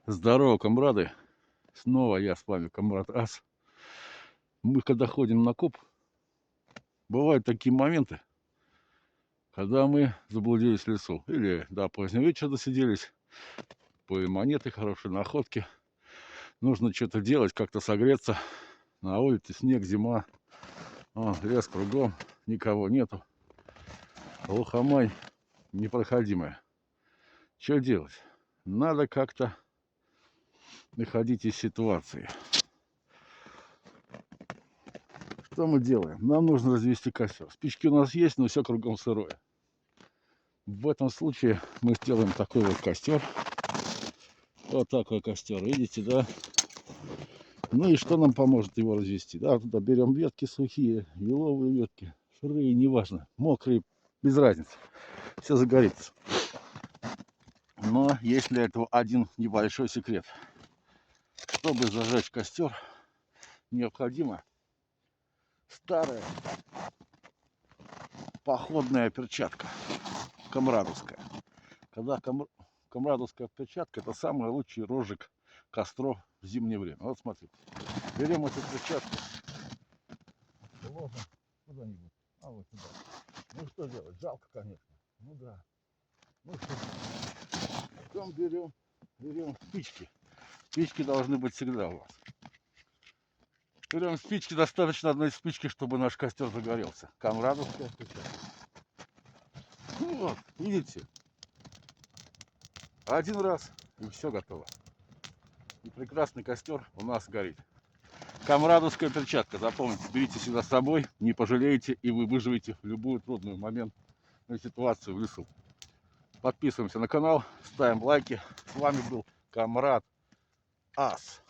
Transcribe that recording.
Здорово, комрады! Снова я с вами, комрад Ас. Мы когда ходим на коп, бывают такие моменты, когда мы заблудились в лесу. Или, да, поздний вечер засиделись, по монеты, хорошие находки. Нужно что-то делать, как-то согреться. На улице снег, зима, лес кругом, никого нету. Глухомань непроходимая. Что делать? Надо как-то выходить из ситуации. Что мы делаем? Нам нужно развести костер. Спички у нас есть, но все кругом сырое. В этом случае мы сделаем такой вот костер. Вот такой костер, видите, да? Ну и что нам поможет его развести? Да, туда берем ветки сухие, еловые ветки, сырые, неважно, мокрые, без разницы. Все загорится. Но есть для этого один небольшой секрет. Чтобы зажечь костер, необходима старая походная перчатка, комрадовская. Когда комрадовская перчатка — это самый лучший розжиг костров в зимнее время. Вот смотрите, берем эту перчатку, ложим куда-нибудь, вот сюда. Ну что делать? Жалко, конечно. Ну да. Ну что? Потом берем спички. Спички должны быть всегда у вас. Берем спички, достаточно одной спички, чтобы наш костер загорелся. Комрадовская перчатка. Ну вот, видите? Один раз, и все готово. И прекрасный костер у нас горит. Комрадовская перчатка, запомните, берите сюда с собой, не пожалеете, и вы выживете в любую трудную моментную ситуацию в лесу. Подписываемся на канал, ставим лайки. С вами был Комрад Ас.